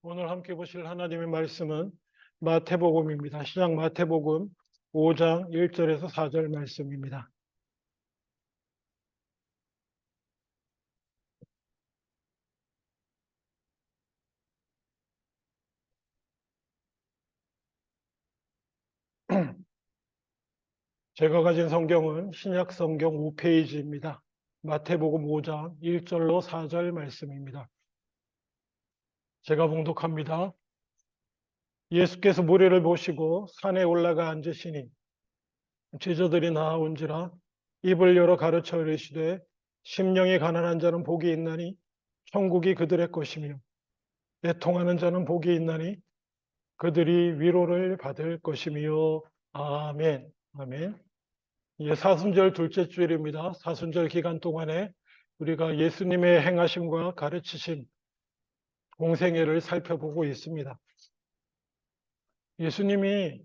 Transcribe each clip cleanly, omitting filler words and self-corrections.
오늘 함께 보실 하나님의 말씀은 마태복음입니다. 시작 마태복음 5장 1절에서 4절 말씀입니다. 제가 가진 성경은 신약 성경 5페이지입니다. 마태복음 5장 1절로 4절 말씀입니다. 제가 봉독합니다. 예수께서 무리를 보시고 산에 올라가 앉으시니 제자들이 나아온지라 입을 열어 가르쳐 이르시되 심령이 가난한 자는 복이 있나니 천국이 그들의 것이며 애통하는 자는 복이 있나니 그들이 위로를 받을 것이며. 아멘. 아멘. 예, 사순절 둘째 주일입니다. 사순절 기간 동안에 우리가 예수님의 행하심과 가르치심, 공생애를 살펴보고 있습니다. 예수님이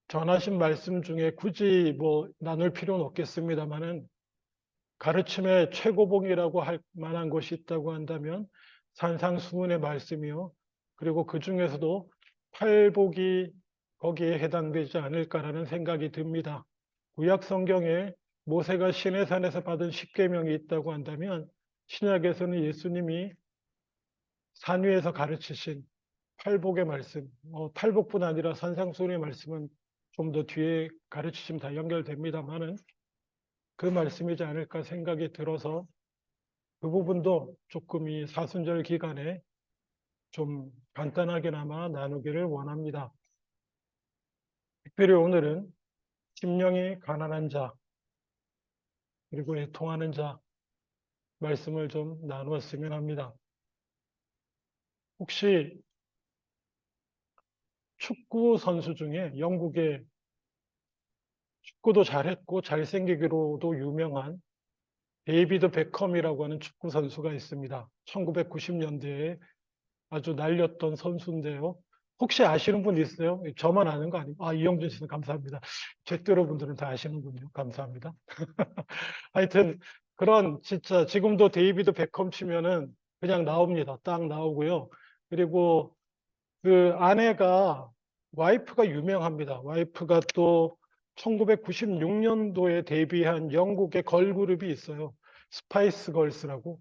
전하신 말씀 중에 굳이 나눌 필요는 없겠습니다만은 가르침의 최고봉이라고 할 만한 것이 있다고 한다면 산상수훈의 말씀이요. 그리고 그 중에서도 팔복이 거기에 해당되지 않을까라는 생각이 듭니다. 구약 성경에 모세가 시내산에서 받은 십계명이 있다고 한다면 신약에서는 예수님이 산 위에서 가르치신 팔복의 말씀, 팔복뿐 아니라 산상수훈의 말씀은 좀 더 뒤에 가르치심 다 연결됩니다만은 그 말씀이지 않을까 생각이 들어서 그 부분도 조금 이 사순절 기간에 좀 간단하게나마 나누기를 원합니다. 특별히 오늘은 심령이 가난한 자 그리고 애통하는 자 말씀을 좀 나누었으면 합니다. 혹시 축구 선수 중에 영국의 축구도 잘했고 잘생기기로도 유명한 데이비드 베컴이라고 하는 축구 선수가 있습니다. 1990년대에 아주 날렸던 선수인데요. 혹시 아시는 분 있어요? 저만 아는 거 아니고. 이영준 씨는 감사합니다. 잭들어 분들은 다 아시는군요. 감사합니다. 하여튼 그런 진짜 지금도 데이비드 베컴 치면은 그냥 나옵니다. 딱 나오고요. 그리고 그 아내가 와이프가 유명합니다. 와이프가 또 1996년도에 데뷔한 영국의 걸그룹이 있어요. 스파이스 걸스라고.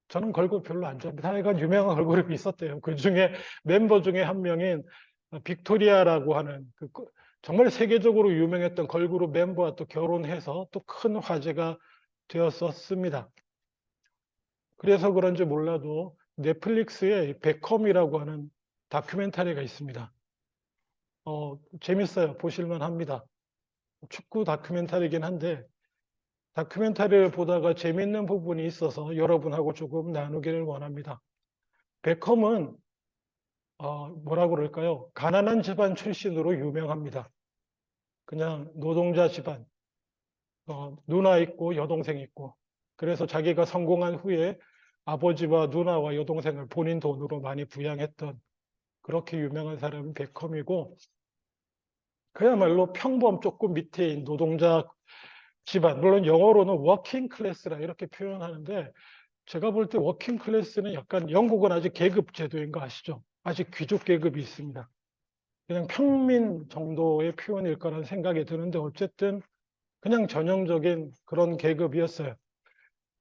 저는 걸그룹 별로 안 좋아합니다. 하여간 유명한 걸그룹이 있었대요. 그 중에 멤버 중에 한 명인 빅토리아라고 하는 정말 세계적으로 유명했던 걸그룹 멤버와 또 결혼해서 또 큰 화제가 되었었습니다. 그래서 그런지 몰라도 넷플릭스에 베컴이라고 하는 다큐멘터리가 있습니다. 재밌어요. 보실만 합니다. 축구 다큐멘터리긴 한데 다큐멘터리를 보다가 재밌는 부분이 있어서 여러분하고 조금 나누기를 원합니다. 베컴은 뭐라고 그럴까요? 가난한 집안 출신으로 유명합니다. 그냥 노동자 집안, 누나 있고 여동생 있고. 그래서 자기가 성공한 후에 아버지와 누나와 여동생을 본인 돈으로 많이 부양했던 그렇게 유명한 사람이 베컴이고, 그야말로 평범 조금 밑에인 노동자 집안, 물론 영어로는 워킹 클래스라 이렇게 표현하는데 제가 볼 때 워킹 클래스는 약간 영국은 아직 계급 제도인 거 아시죠? 아직 귀족 계급이 있습니다. 그냥 평민 정도의 표현일 거라는 생각이 드는데 어쨌든 그냥 전형적인 그런 계급이었어요.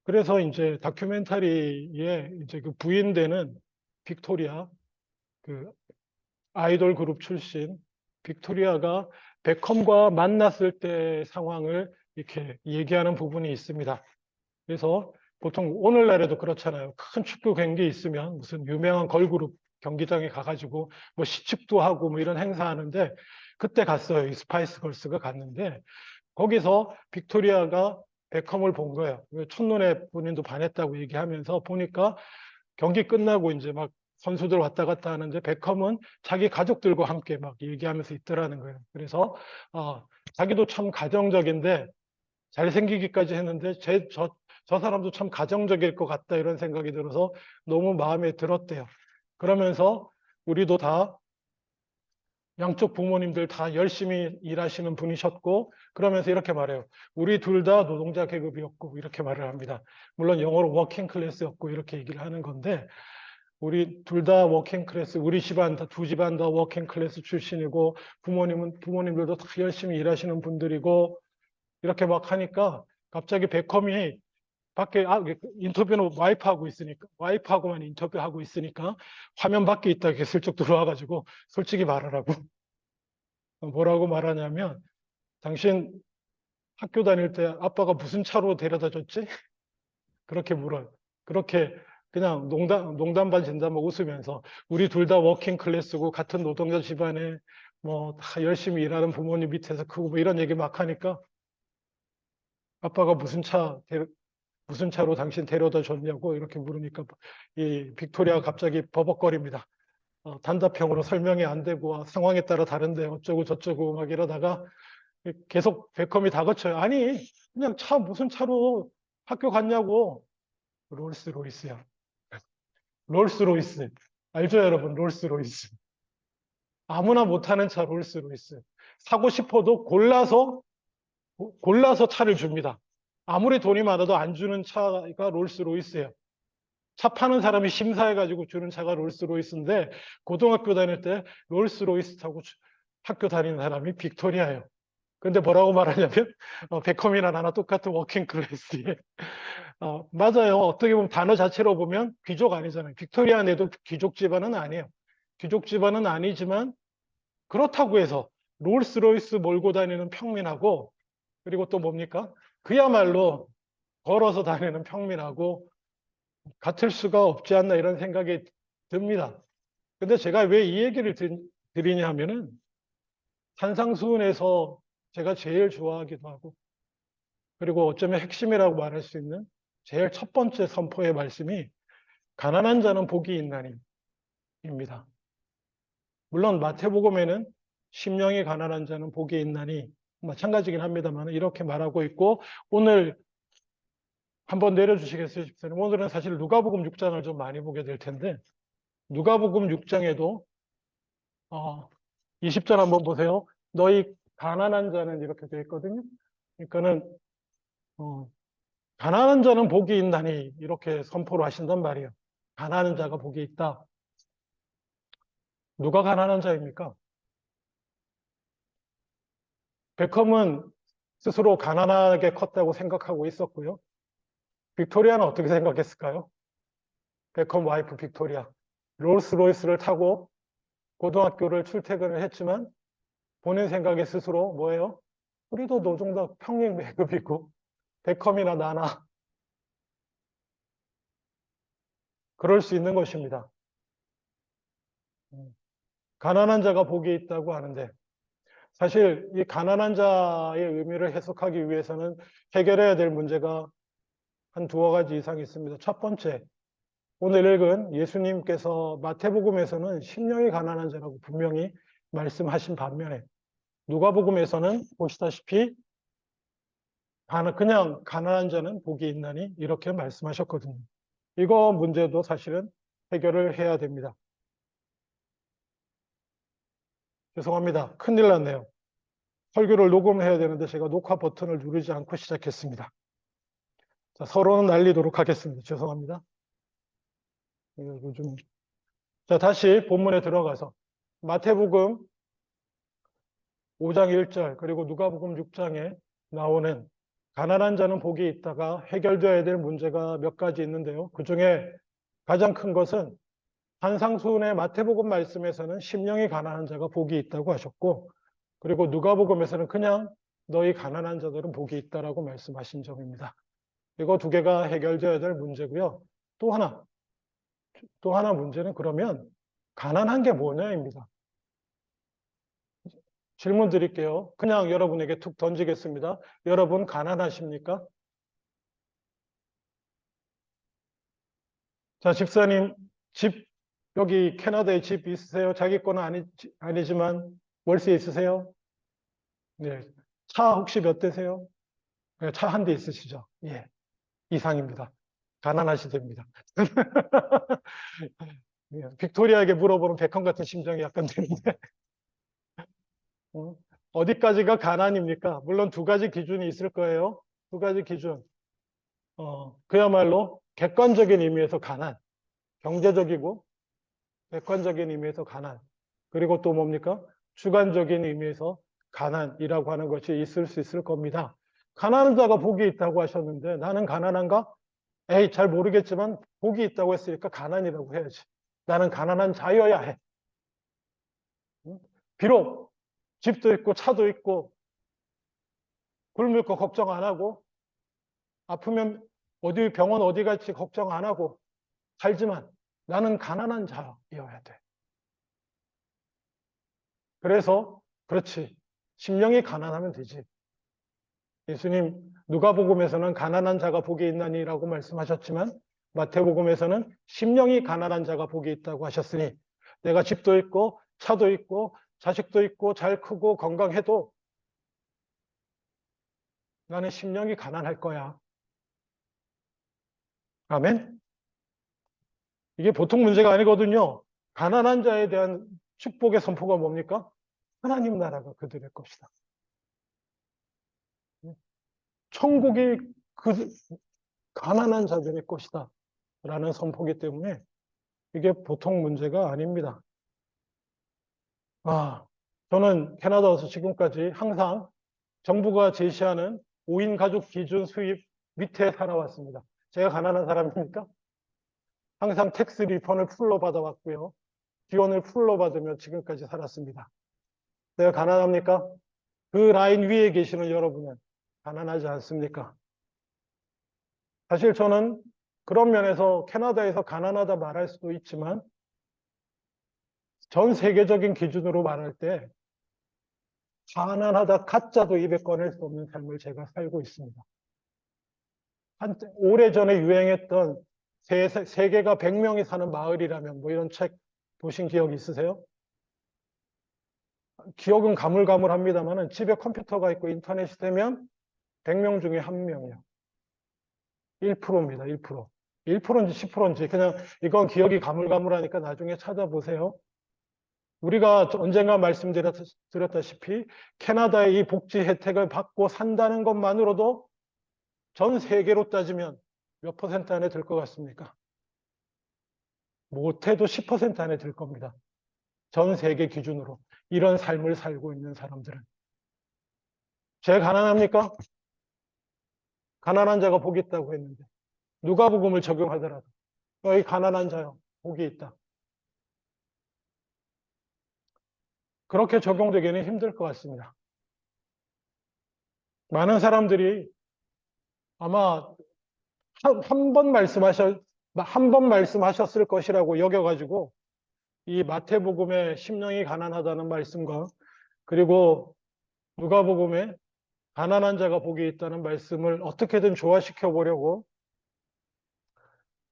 그래서 이제 다큐멘터리에 이제 그 부인되는 빅토리아, 그 아이돌 그룹 출신 빅토리아가 베컴과 만났을 때 상황을 이렇게 얘기하는 부분이 있습니다. 그래서 보통 오늘날에도 그렇잖아요. 큰 축구 경기 있으면 무슨 유명한 걸그룹 경기장에 가가지고 뭐 시축도 하고 뭐 이런 행사하는데 그때 갔어요. 이 스파이스 걸스가 갔는데 거기서 빅토리아가 베컴을 본 거예요. 첫눈에 본인도 반했다고 얘기하면서 보니까 경기 끝나고 이제 막 선수들 왔다 갔다 하는데 베컴은 자기 가족들과 함께 막 얘기하면서 있더라는 거예요. 그래서 자기도 참 가정적인데 잘생기기까지 했는데 저 사람도 참 가정적일 것 같다 이런 생각이 들어서 너무 마음에 들었대요. 그러면서 우리도 다 양쪽 부모님들 다 열심히 일하시는 분이셨고 그러면서 이렇게 말해요. 우리 둘 다 노동자 계급이었고 이렇게 말을 합니다. 물론 영어로 워킹 클래스였고 이렇게 얘기를 하는 건데 우리 둘 다 워킹 클래스, 우리 집안 다 두 집안 다 워킹 클래스 출신이고 부모님들도 다 열심히 일하시는 분들이고 이렇게 막 하니까 갑자기 베컴이 밖에 인터뷰는 와이프하고 있으니까 와이프하고만 인터뷰하고 있으니까 화면 밖에 있다 이렇게 슬쩍 들어와가지고 솔직히 말하라고 뭐라고 말하냐면 당신 학교 다닐 때 아빠가 무슨 차로 데려다 줬지? 그렇게 물어요. 그렇게 그냥 농담 반 진담 웃으면서 우리 둘 다 워킹 클래스고 같은 노동자 집안에 뭐 다 열심히 일하는 부모님 밑에서 크고 뭐 이런 얘기 막 하니까 아빠가 무슨 차로 당신 데려다 줬냐고 이렇게 물으니까 이 빅토리아가 갑자기 버벅거립니다. 단답형으로 설명이 안 되고 상황에 따라 다른데 어쩌고 저쩌고 막 이러다가 계속 베컴이 다그쳐요. 아니 그냥 무슨 차로 학교 갔냐고. 롤스로이스요. 롤스로이스. 알죠, 여러분? 롤스로이스. 아무나 못하는 차 롤스로이스. 사고 싶어도 골라서 차를 줍니다. 아무리 돈이 많아도 안 주는 차가 롤스로이스예요. 차 파는 사람이 심사해가지고 주는 차가 롤스로이스인데 고등학교 다닐 때 롤스로이스 타고 학교 다니는 사람이 빅토리아예요. 근데 뭐라고 말하냐면 베컴이나 나나 똑같은 워킹 클래스에 맞아요. 어떻게 보면 단어 자체로 보면 귀족 아니잖아요. 빅토리아 내도 귀족 집안은 아니에요. 귀족 집안은 아니지만 그렇다고 해서 롤스로이스 몰고 다니는 평민하고 그리고 또 뭡니까? 그야말로 걸어서 다니는 평민하고 같을 수가 없지 않나 이런 생각이 듭니다. 근데 제가 왜 이 얘기를 드리냐 하면은 산상수훈에서 제가 제일 좋아하기도 하고 그리고 어쩌면 핵심이라고 말할 수 있는 제일 첫 번째 선포의 말씀이 가난한 자는 복이 있나니입니다. 물론 마태복음에는 심령이 가난한 자는 복이 있나니 마찬가지긴 합니다만 이렇게 말하고 있고 오늘 한번 내려주시겠어요, 집사님? 오늘은 사실 누가복음 6장을 좀 많이 보게 될 텐데 누가복음 6장에도 20절 한번 보세요. 너희 가난한 자는 이렇게 되어 있거든요. 그러니까는 가난한 자는 복이 있나니 이렇게 선포를 하신단 말이에요. 가난한 자가 복이 있다. 누가 가난한 자입니까? 베컴은 스스로 가난하게 컸다고 생각하고 있었고요. 빅토리아는 어떻게 생각했을까요? 베컴 와이프 빅토리아. 롤스로이스를 타고 고등학교를 출퇴근을 했지만 본인 생각에 스스로 뭐예요? 우리도 노동자 평행 계급이고 베컴이나 나나 그럴 수 있는 것입니다. 가난한 자가 복이 있다고 하는데 사실 이 가난한 자의 의미를 해석하기 위해서는 해결해야 될 문제가 한 두어 가지 이상 있습니다. 첫 번째, 오늘 읽은 예수님께서 마태복음에서는 심령이 가난한 자라고 분명히 말씀하신 반면에 누가복음에서는 보시다시피 그냥 가난한 자는 복이 있나니 이렇게 말씀하셨거든요. 이거 문제도 사실은 해결을 해야 됩니다. 죄송합니다. 큰일 났네요. 설교를 녹음해야 되는데 제가 녹화 버튼을 누르지 않고 시작했습니다. 자, 서로는 날리도록 하겠습니다. 죄송합니다. 요즘. 자, 다시 본문에 들어가서 마태복음 5장 1절 그리고 누가복음 6장에 나오는 가난한 자는 복이 있다가 해결되어야 될 문제가 몇 가지 있는데요. 그중에 가장 큰 것은 산상수훈의 마태복음 말씀에서는 심령이 가난한 자가 복이 있다고 하셨고 그리고 누가복음에서는 그냥 너희 가난한 자들은 복이 있다라고 말씀하신 점입니다. 이거 두 개가 해결되어야 될 문제고요. 또 하나 문제는 그러면 가난한 게 뭐냐입니다. 질문 드릴게요. 그냥 여러분에게 툭 던지겠습니다. 여러분 가난하십니까? 자, 집사님 여기 캐나다에 집 있으세요? 자기 거는 아니지만 월세 있으세요? 네. 차 혹시 몇 대세요? 네, 차 한 대 있으시죠? 예. 이상입니다. 가난하시됩니다. 예, 빅토리아에게 물어보는 백컴 같은 심정이 약간 드는데 어디까지가 가난입니까? 물론 두 가지 기준이 있을 거예요. 두 가지 기준. 그야말로 객관적인 의미에서 가난, 경제적이고 객관적인 의미에서 가난, 그리고 또 뭡니까? 주관적인 의미에서 가난이라고 하는 것이 있을 수 있을 겁니다. 가난한 자가 복이 있다고 하셨는데 나는 가난한가? 에이, 잘 모르겠지만 복이 있다고 했으니까 가난이라고 해야지. 나는 가난한 자여야 해. 응? 비록 집도 있고 차도 있고 굶을 거 걱정 안 하고 아프면 어디 병원 어디 갈지 걱정 안 하고 살지만 나는 가난한 자여야 돼. 그래서 그렇지. 심령이 가난하면 되지. 예수님 누가복음에서는 가난한 자가 복이 있나니라고 말씀하셨지만 마태복음에서는 심령이 가난한 자가 복이 있다고 하셨으니 내가 집도 있고 차도 있고 자식도 있고 잘 크고 건강해도 나는 심령이 가난할 거야. 아멘? 이게 보통 문제가 아니거든요. 가난한 자에 대한 축복의 선포가 뭡니까? 하나님 나라가 그들의 것이다. 천국이 그 가난한 자들의 것이다. 라는 선포기 때문에 이게 보통 문제가 아닙니다. 저는 캐나다 와서 지금까지 항상 정부가 제시하는 5인 가족 기준 수입 밑에 살아왔습니다. 제가 가난한 사람입니까? 항상 텍스 리펀을 풀로 받아왔고요. 지원을 풀로 받으며 지금까지 살았습니다. 내가 가난합니까? 그 라인 위에 계시는 여러분은 가난하지 않습니까? 사실 저는 그런 면에서 캐나다에서 가난하다 말할 수도 있지만 전 세계적인 기준으로 말할 때 가난하다 가짜도 입에 꺼낼 수 없는 삶을 제가 살고 있습니다. 오래전에 유행했던 세계가 100명이 사는 마을이라면 뭐 이런 책 보신 기억 있으세요? 기억은 가물가물합니다만 집에 컴퓨터가 있고 인터넷이 되면 100명 중에 1명이요. 1%입니다. 1%. 1%인지 10%인지 그냥 이건 기억이 가물가물하니까 나중에 찾아보세요. 우리가 언젠가 말씀드렸다시피 캐나다의 이 복지 혜택을 받고 산다는 것만으로도 전 세계로 따지면 몇 퍼센트 안에 들 것 같습니까? 못해도 10% 안에 들 겁니다. 전 세계 기준으로 이런 삶을 살고 있는 사람들은. 제가 가난합니까? 가난한 자가 복이 있다고 했는데 누가복음을 적용하더라도 너희 가난한 자여 복이 있다. 그렇게 적용되기는 힘들 것 같습니다. 많은 사람들이 아마 한 번 말씀하셨을 것이라고 여겨가지고 이 마태복음의 심령이 가난하다는 말씀과 그리고 누가복음에 가난한 자가 복이 있다는 말씀을 어떻게든 조화시켜 보려고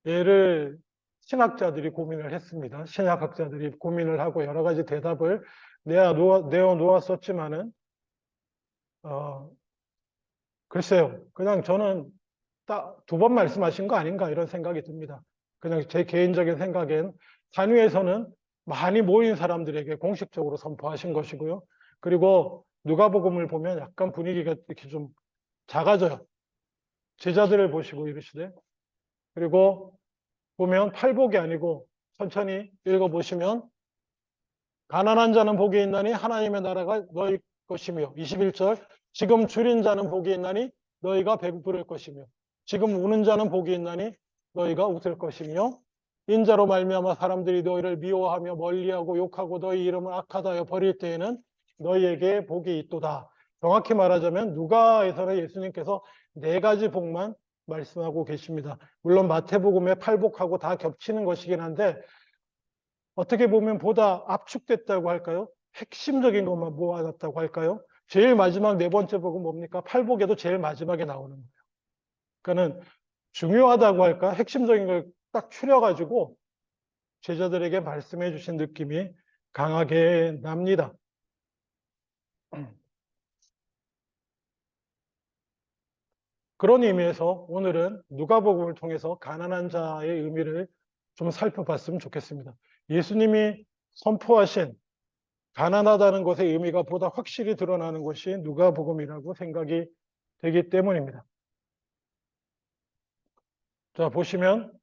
얘를 신학자들이 고민을 했습니다. 신학학자들이 고민을 하고 여러 가지 대답을 내어 놓았었지만은 글쎄요. 그냥 저는 딱 두 번 말씀하신 거 아닌가 이런 생각이 듭니다. 그냥 제 개인적인 생각엔 단위에서는 많이 모인 사람들에게 공식적으로 선포하신 것이고요. 그리고 누가복음을 보면 약간 분위기가 이렇게 좀 작아져요. 제자들을 보시고 이러시되 그리고 보면 팔복이 아니고 천천히 읽어보시면 가난한 자는 복이 있나니 하나님의 나라가 너희 것이며 21절 지금 줄인 자는 복이 있나니 너희가 배부를 것이며 지금 우는 자는 복이 있나니 너희가 웃을 것이며 인자로 말미암아 사람들이 너희를 미워하며 멀리하고 욕하고 너희 이름을 악하다여 버릴 때에는 너희에게 복이 있도다. 정확히 말하자면 누가에서는 예수님께서 네 가지 복만 말씀하고 계십니다. 물론 마태복음의 팔복하고 다 겹치는 것이긴 한데 어떻게 보면 보다 압축됐다고 할까요? 핵심적인 것만 모아놨다고 할까요? 제일 마지막 네 번째 복은 뭡니까? 팔복에도 제일 마지막에 나오는 거예요. 그러니까는 중요하다고 할까? 핵심적인 걸 딱 추려가지고 제자들에게 말씀해 주신 느낌이 강하게 납니다. 그런 의미에서 오늘은 누가복음을 통해서 가난한 자의 의미를 좀 살펴봤으면 좋겠습니다. 예수님이 선포하신 가난하다는 것의 의미가 보다 확실히 드러나는 것이 누가복음이라고 생각이 되기 때문입니다. 자, 보시면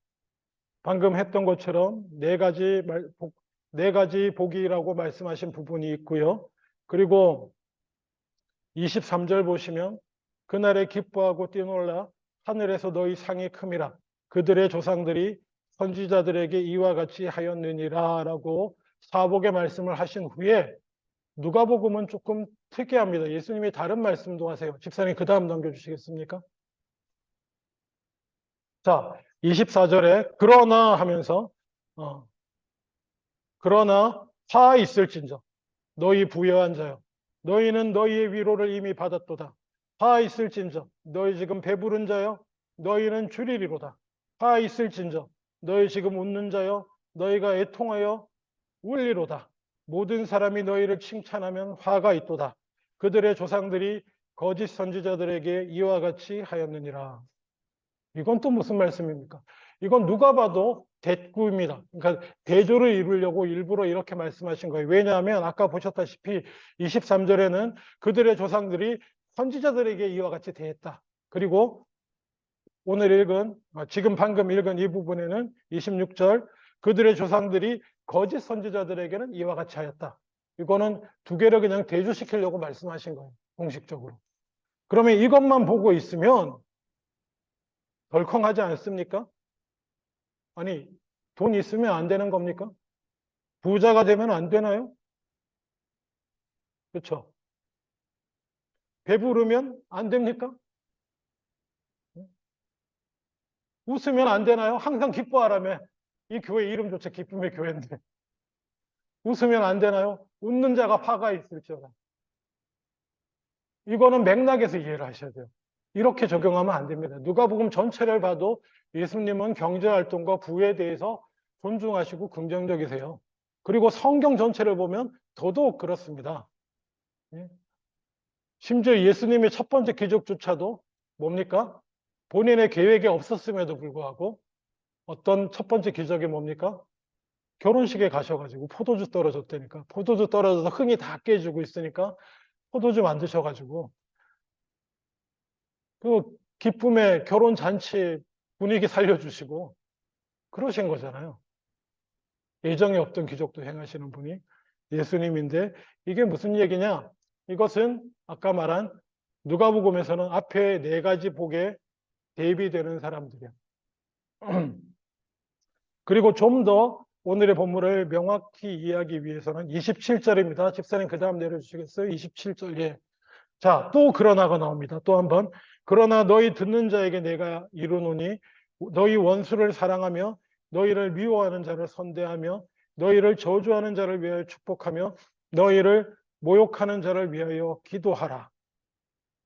방금 했던 것처럼 네 가지 네 가지 복이라고 말씀하신 부분이 있고요. 그리고 23절 보시면 그날에 기뻐하고 뛰놀라 하늘에서 너희 상이 큼이라 그들의 조상들이 선지자들에게 이와 같이 하였느니라 라고 사복의 말씀을 하신 후에 누가복음은 조금 특이합니다. 예수님이 다른 말씀도 하세요. 집사님 그 다음 넘겨주시겠습니까? 자, 24절에 그러나 하면서 그러나 화 있을진저 너희 부여한 자여 너희는 너희의 위로를 이미 받았도다. 화 있을진저 너희 지금 배부른 자여 너희는 주리리로다. 화 있을진저 너희 지금 웃는 자여 너희가 애통하여 울리로다. 모든 사람이 너희를 칭찬하면 화가 있도다. 그들의 조상들이 거짓 선지자들에게 이와 같이 하였느니라. 이건 또 무슨 말씀입니까? 이건 누가 봐도 대꾸입니다. 그러니까 대조를 이루려고 일부러 이렇게 말씀하신 거예요. 왜냐하면 아까 보셨다시피 23절에는 그들의 조상들이 선지자들에게 이와 같이 대했다. 그리고 오늘 읽은 지금 방금 읽은 이 부분에는 26절 그들의 조상들이 거짓 선지자들에게는 이와 같이 하였다. 이거는 두 개를 그냥 대조시키려고 말씀하신 거예요. 공식적으로. 그러면 이것만 보고 있으면 덜컹하지 않습니까? 아니, 돈 있으면 안 되는 겁니까? 부자가 되면 안 되나요? 그렇죠? 배부르면 안 됩니까? 웃으면 안 되나요? 항상 기뻐하라며. 이 교회 이름조차 기쁨의 교회인데. 웃으면 안 되나요? 웃는 자가 화가 있을지어다. 이거는 맥락에서 이해를 하셔야 돼요. 이렇게 적용하면 안 됩니다. 누가복음 전체를 봐도 예수님은 경제활동과 부에 대해서 존중하시고 긍정적이세요. 그리고 성경 전체를 보면 더더욱 그렇습니다. 예. 심지어 예수님의 첫 번째 기적조차도 뭡니까? 본인의 계획에 없었음에도 불구하고 어떤 첫 번째 기적이 뭡니까? 결혼식에 가셔가지고 포도주 떨어졌다니까. 포도주 떨어져서 흥이 다 깨지고 있으니까 포도주 만드셔가지고 그 기쁨의 결혼 잔치 분위기 살려주시고 그러신 거잖아요. 예정에 없던 기적도 행하시는 분이 예수님인데 이게 무슨 얘기냐? 이것은 아까 말한 누가복음에서는 앞에 네 가지 복에 대비되는 사람들이야. 그리고 좀 더 오늘의 본문을 명확히 이해하기 위해서는 27절입니다. 집사님 그 다음 내려주시겠어요? 27절. 예. 자, 또 그러나가 나옵니다. 또 한 번. 그러나 너희 듣는 자에게 내가 이르노니 너희 원수를 사랑하며 너희를 미워하는 자를 선대하며 너희를 저주하는 자를 위하여 축복하며 너희를 모욕하는 자를 위하여 기도하라.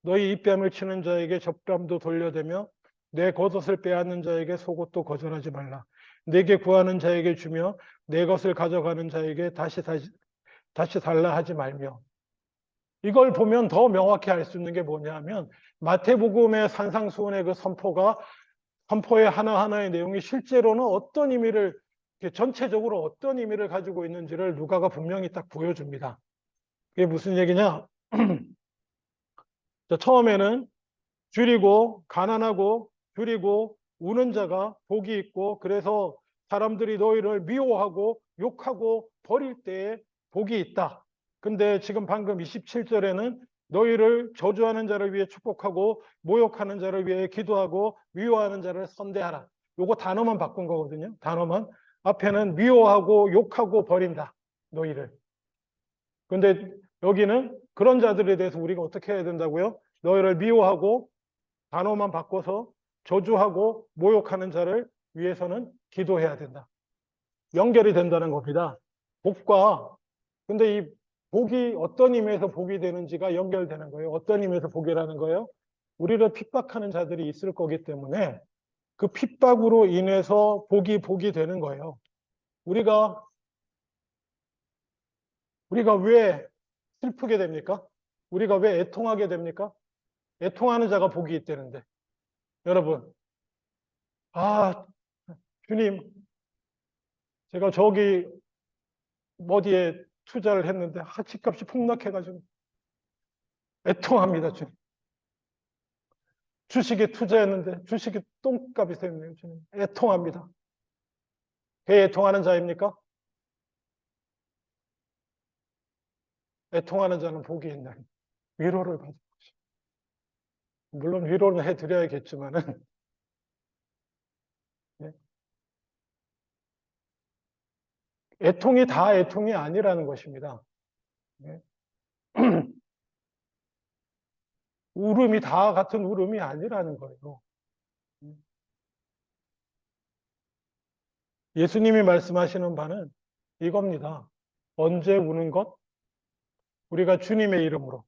너희 입뺨을 치는 자에게 적담도 돌려대며 내 겉옷을 빼앗는 자에게 속옷도 거절하지 말라. 내게 구하는 자에게 주며 내 것을 가져가는 자에게 다시 달라 하지 말며. 이걸 보면 더 명확히 알 수 있는 게 뭐냐면 마태복음의 산상수훈의 그 선포의 하나하나의 내용이 실제로는 어떤 의미를 전체적으로 어떤 의미를 가지고 있는지를 누가가 분명히 딱 보여줍니다. 그게 무슨 얘기냐? 처음에는 줄이고 가난하고 줄이고 우는 자가 복이 있고 그래서 사람들이 너희를 미워하고 욕하고 버릴 때에 복이 있다. 근데 지금 방금 27절에는 너희를 저주하는 자를 위해 축복하고 모욕하는 자를 위해 기도하고 미워하는 자를 선대하라. 요거 단어만 바꾼 거거든요. 단어만. 앞에는 미워하고 욕하고 버린다. 너희를. 근데 여기는 그런 자들에 대해서 우리가 어떻게 해야 된다고요? 너희를 미워하고 단어만 바꿔서 저주하고 모욕하는 자를 위해서는 기도해야 된다. 연결이 된다는 겁니다. 복과 근데 이 복이 어떤 의미에서 복이 되는지가 연결되는 거예요. 어떤 의미에서 복이라는 거예요? 우리를 핍박하는 자들이 있을 거기 때문에 그 핍박으로 인해서 복이 되는 거예요. 우리가 왜 슬프게 됩니까? 우리가 왜 애통하게 됩니까? 애통하는 자가 복이 있다는데. 여러분, 아, 주님, 제가 저기 어디에 투자를 했는데 집값이 폭락해가지고 애통합니다, 주님. 주식에 투자했는데 주식이 똥값이 됐네요, 주님. 애통합니다. 왜 애통하는 자입니까? 애통하는 자는 복이 있는 위로를 받은 것입니다. 물론 위로는 해드려야겠지만은 네. 애통이 다 애통이 아니라는 것입니다. 네. 울음이 다 같은 울음이 아니라는 거예요. 예수님이 말씀하시는 바는 이겁니다. 언제 우는 것? 우리가 주님의 이름으로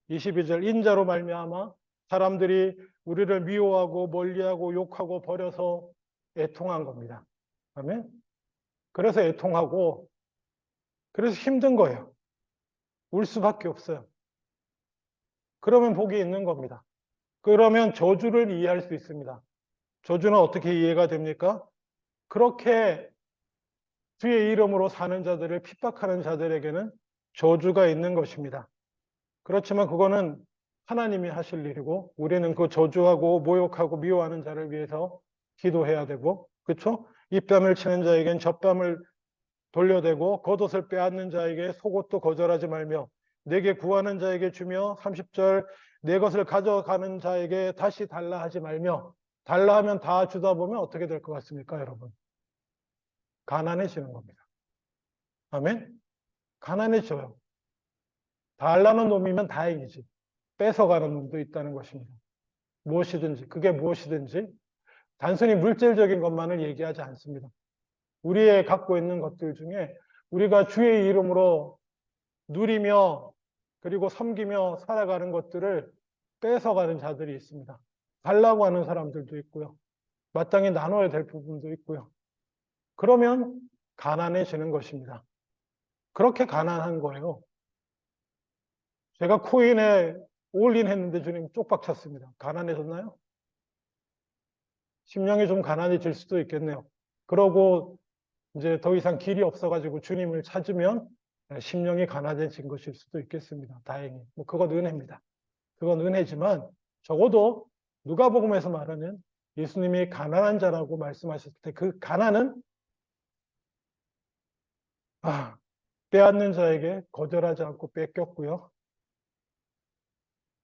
22절 인자로 말미암아 사람들이 우리를 미워하고 멀리하고 욕하고 버려서 애통한 겁니다. 아멘. 그래서 애통하고 그래서 힘든 거예요. 울 수밖에 없어요. 그러면 복이 있는 겁니다. 그러면 저주를 이해할 수 있습니다. 저주는 어떻게 이해가 됩니까? 그렇게 주의 이름으로 사는 자들을 핍박하는 자들에게는 저주가 있는 것입니다. 그렇지만 그거는 하나님이 하실 일이고 우리는 그 저주하고 모욕하고 미워하는 자를 위해서 기도해야 되고 그렇죠? 입뺨을 치는 자에겐 젖뺨을 돌려대고 겉옷을 빼앗는 자에게 속옷도 거절하지 말며 내게 구하는 자에게 주며 30절 내 것을 가져가는 자에게 다시 달라 하지 말며 달라 하면 다 주다 보면 어떻게 될 것 같습니까, 여러분? 가난해지는 겁니다. 아멘? 가난해져요. 달라는 놈이면 다행이지. 뺏어가는 놈도 있다는 것입니다. 무엇이든지, 그게 무엇이든지 단순히 물질적인 것만을 얘기하지 않습니다. 우리의 갖고 있는 것들 중에 우리가 주의 이름으로 누리며 그리고 섬기며 살아가는 것들을 뺏어가는 자들이 있습니다. 달라고 하는 사람들도 있고요. 마땅히 나눠야 될 부분도 있고요. 그러면 가난해지는 것입니다. 그렇게 가난한 거예요. 제가 코인에 올인 했는데 주님 쪽박 찼습니다. 가난해졌나요? 심령이 좀 가난해질 수도 있겠네요. 그러고 이제 더 이상 길이 없어가지고 주님을 찾으면 심령이 가난해진 것일 수도 있겠습니다. 다행히. 뭐 그건 은혜입니다. 그건 은혜지만 적어도 누가복음에서 말하는 예수님이 가난한 자라고 말씀하셨을 때 그 가난은 빼앗는 자에게 거절하지 않고 뺏겼고요.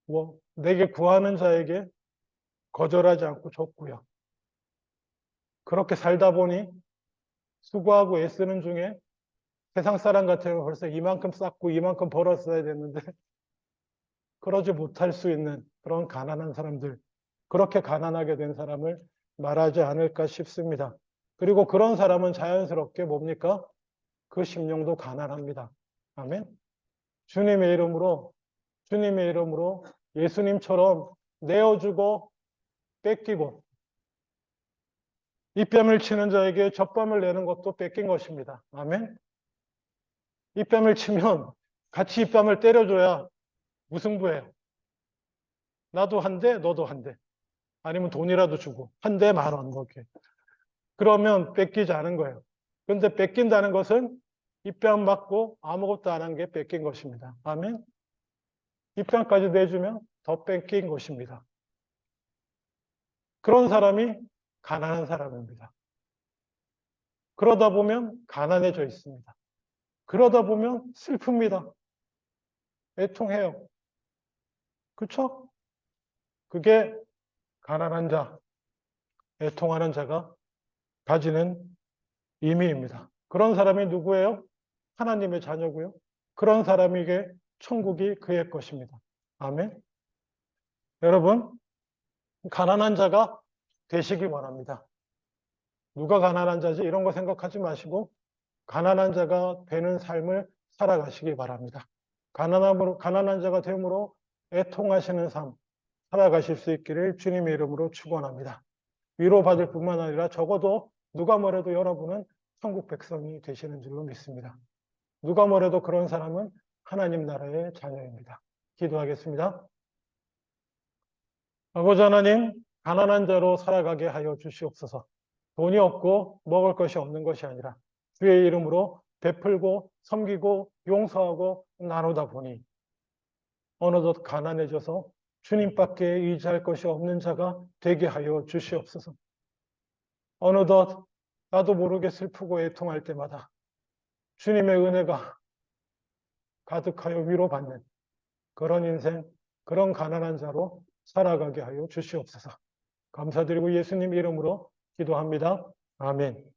뭐 내게 구하는 자에게 거절하지 않고 줬고요. 그렇게 살다 보니 수고하고 애쓰는 중에 세상 사람 같으면 벌써 이만큼 쌓고 이만큼 벌었어야 됐는데 그러지 못할 수 있는 그런 가난한 사람들, 그렇게 가난하게 된 사람을 말하지 않을까 싶습니다. 그리고 그런 사람은 자연스럽게 뭡니까? 그 심령도 가난합니다. 아멘. 주님의 이름으로 예수님처럼 내어주고 뺏기고 입뺨을 치는 자에게 젖밤을 내는 것도 뺏긴 것입니다. 아멘. 입뺨을 치면 같이 입뺨을 때려줘야 무승부예요. 나도 한 대, 너도 한 대. 아니면 돈이라도 주고 한 대 10,000원 그렇게. 그러면 뺏기지 않은 거예요. 그런데 뺏긴다는 것은 입뺨 맞고 아무것도 안 한 게 뺏긴 것입니다. 아멘. 입뺨까지 내주면 더 뺏긴 것입니다. 그런 사람이 가난한 사람입니다. 그러다 보면 가난해져 있습니다. 그러다 보면 슬픕니다. 애통해요. 그렇죠? 그게 가난한 자, 애통하는 자가 가지는 의미입니다. 그런 사람이 누구예요? 하나님의 자녀고요. 그런 사람에게 천국이 그의 것입니다. 아멘. 여러분, 가난한 자가 되시기 바랍니다. 누가 가난한 자지? 이런 거 생각하지 마시고 가난한 자가 되는 삶을 살아가시기 바랍니다. 가난한 자가 됨으로 애통하시는 삶 살아가실 수 있기를 주님의 이름으로 축원합니다. 위로받을 뿐만 아니라 적어도 누가 뭐래도 여러분은 천국 백성이 되시는 줄로 믿습니다. 누가 뭐래도 그런 사람은 하나님 나라의 자녀입니다. 기도하겠습니다. 아버지 하나님, 가난한 자로 살아가게 하여 주시옵소서. 돈이 없고 먹을 것이 없는 것이 아니라 주의 이름으로 베풀고 섬기고 용서하고 나누다 보니 어느덧 가난해져서 주님밖에 의지할 것이 없는 자가 되게 하여 주시옵소서. 어느덧 나도 모르게 슬프고 애통할 때마다 주님의 은혜가 가득하여 위로받는 그런 인생, 그런 가난한 자로 살아가게 하여 주시옵소서. 감사드리고 예수님 이름으로 기도합니다. 아멘.